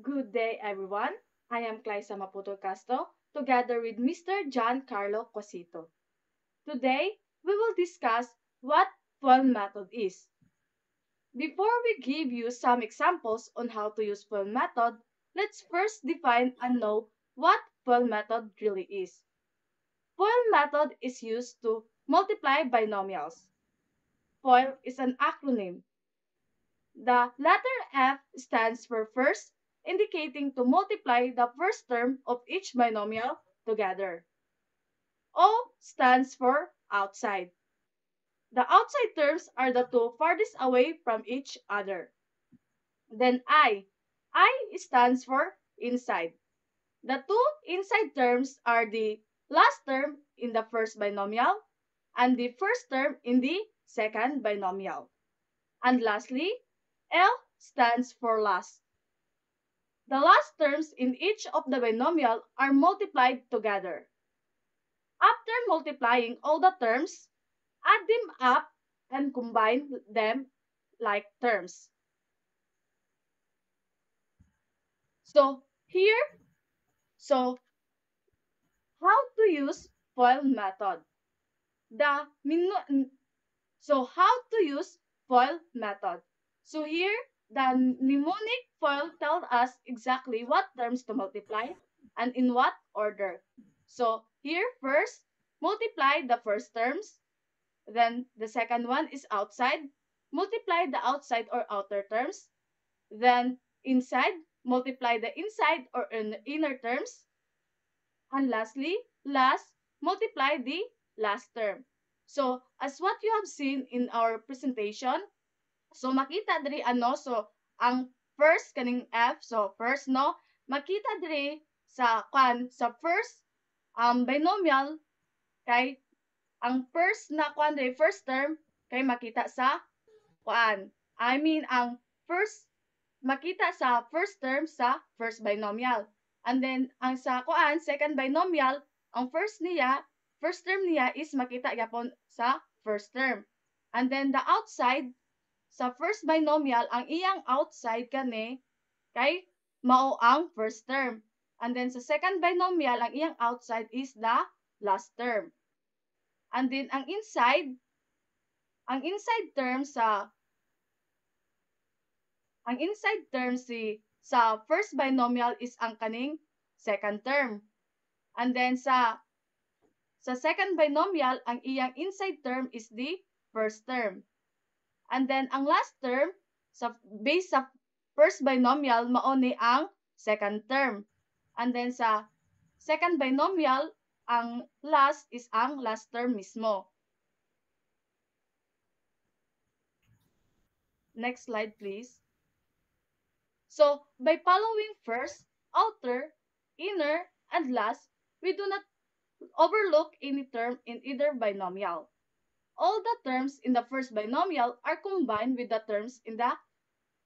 Good day, everyone. I am Claisa Maputo Castro, together with Mr. John Carlo Cosito. Today, we will discuss what FOIL method is. Before we give you some examples on how to use FOIL method, let's first define and know what FOIL method really is. FOIL method is used to multiply binomials. FOIL is an acronym. The letter F stands for first, indicating to multiply the first term of each binomial together. O stands for outside. The outside terms are the two farthest away from each other. Then I stands for inside. The two inside terms are the last term in the first binomial and the first term in the second binomial. And lastly, L stands for last. The last terms in each of the binomial are multiplied together. After multiplying all the terms, add them up and combine them like terms. So here, so how to use FOIL method. The so how to use FOIL method. So here, the mnemonic FOIL tells us exactly what terms to multiply and in what order. So here, first, multiply the first terms. Then the second one is outside. Multiply the outside or outer terms. Then inside, multiply the inside or inner terms. And lastly, multiply the last term. So, as what you have seen in our presentation, so makita diri ano, so ang first kaning F, so first no, makita diri sa first binomial kay ang first na kwan diri first term kay makita sa kwan. I mean ang first makita sa first term sa first binomial. And then, ang sa kuan, second binomial, ang first term niya is makita yapon sa first term. And then, the outside, sa first binomial, ang iyang outside kani, kay mao ang first term. And then, sa second binomial, ang iyang outside is the last term. And then, ang inside term sa first binomial is ang kaning second term. And then sa second binomial, ang iyang inside term is the first term. And then ang last term base sa first binomial mao ni ang second term. And then sa second binomial, ang last is ang last term mismo. Next slide, please. So, by following first, outer, inner, and last, we do not overlook any term in either binomial. All the terms in the first binomial are combined with the terms in the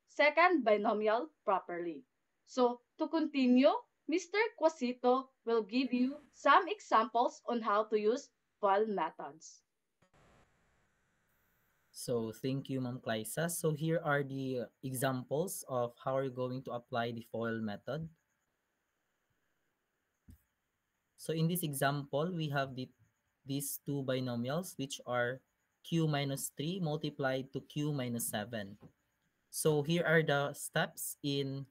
second binomial properly. So, to continue, Mr. Quasito will give you some examples on how to use FOIL methods. So thank you, Ma'am Claisa. So here are the examples of how we're going to apply the FOIL method. So in this example, we have these two binomials, which are q minus 3 multiplied to q minus 7. So here are the steps in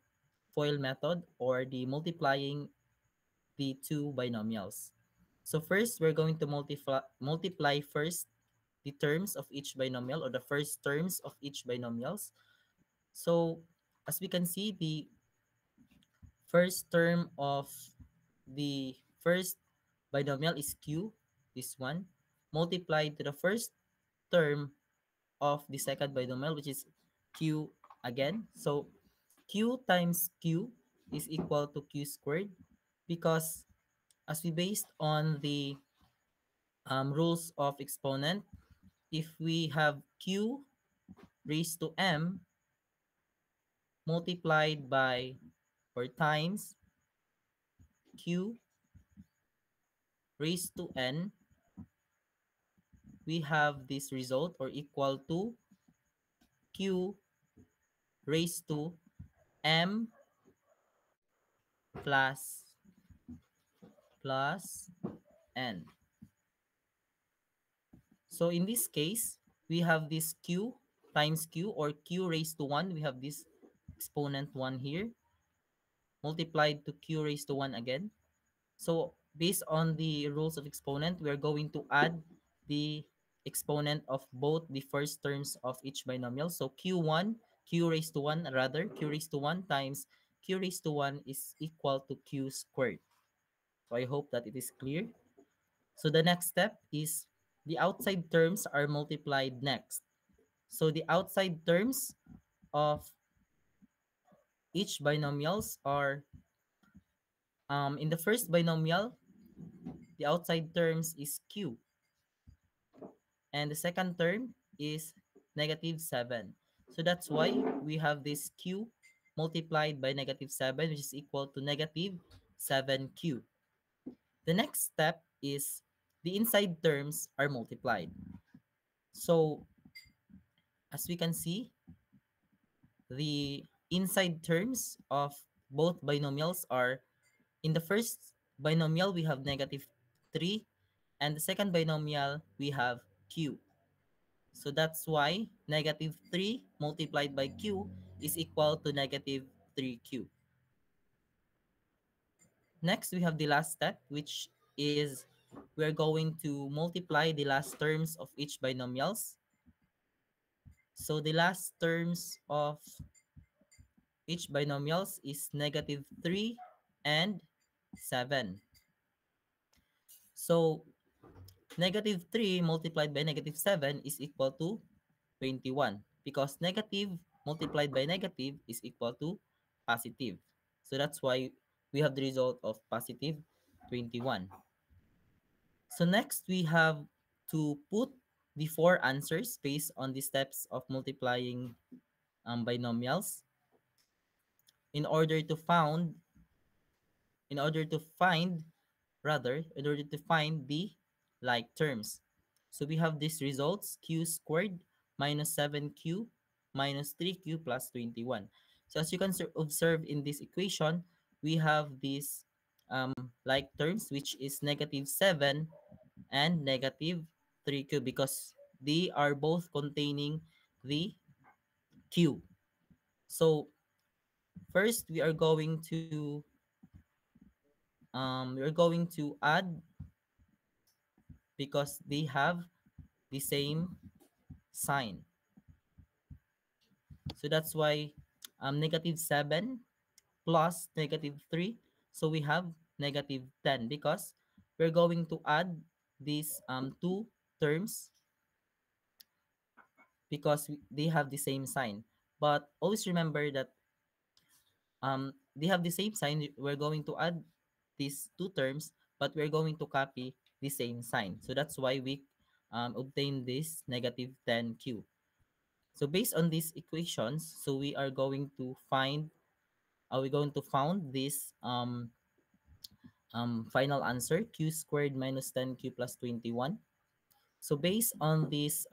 FOIL method, or the multiplying the two binomials. So first, we're going to multiply first the terms of each binomial, or the first terms of each binomials. So as we can see, the first term of the first binomial is q, this one, multiplied to the first term of the second binomial, which is q again. So q times q is equal to q squared, because as we based on the rules of exponent, if we have q raised to m multiplied by or times q raised to n, we have this result, or equal to q raised to m plus plus n. So in this case, we have this q times q, or q raised to 1. We have this exponent 1 here multiplied to q raised to 1 again. So based on the rules of exponent, we are going to add the exponent of both the first terms of each binomial. So q1, q raised to 1, rather, q raised to 1 times q raised to 1 is equal to q squared. So I hope that it is clear. So the next step is the outside terms are multiplied next. So the outside terms of each binomials are, in the first binomial, the outside terms is q, and the second term is negative 7. So that's why we have this q multiplied by negative 7, which is equal to negative 7q. The next step is the inside terms are multiplied. So as we can see, the inside terms of both binomials are, in the first binomial we have negative 3, and the second binomial we have q. So that's why negative 3 multiplied by q is equal to negative 3q. Next, we have the last step, which is we're going to multiply the last terms of each binomials. So the last terms of each binomials is negative 3 and 7. So negative 3 multiplied by negative 7 is equal to 21, because negative multiplied by negative is equal to positive. So that's why we have the result of positive 21. So next, we have to put the four answers based on the steps of multiplying binomials in order to found in order to find in order to find the like terms. So we have these results: q squared minus 7q minus 3q plus 21. So as you can observe in this equation, we have these like terms, which is negative 7 and negative 3q, because they are both containing the q. So first, we are going to add, because they have the same sign. So that's why negative 7 plus negative 3. So we have negative 10, because we're going to add these two terms, because they have the same sign. But always remember that they have the same sign. We're going to add these two terms, but we're going to copy the same sign. So that's why we obtain this negative 10q. So based on these equations, so we're going to found this final answer, q squared minus 10q plus 21. So based on these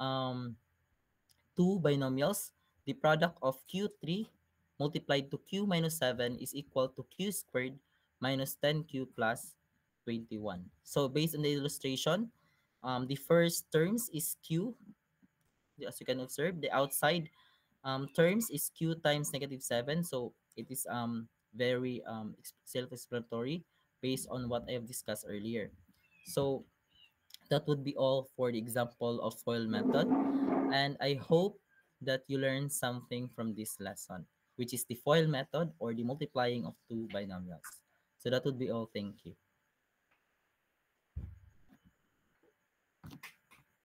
two binomials, the product of q3 multiplied to q minus 7 is equal to q squared minus 10q plus 21. So based on the illustration, the first terms is q. As you can observe, the outside terms is q times negative 7. So it is very self-explanatory based on what I have discussed earlier. So that would be all for the example of FOIL method. And I hope that you learned something from this lesson, which is the FOIL method, or the multiplying of two binomials. So that would be all. Thank you.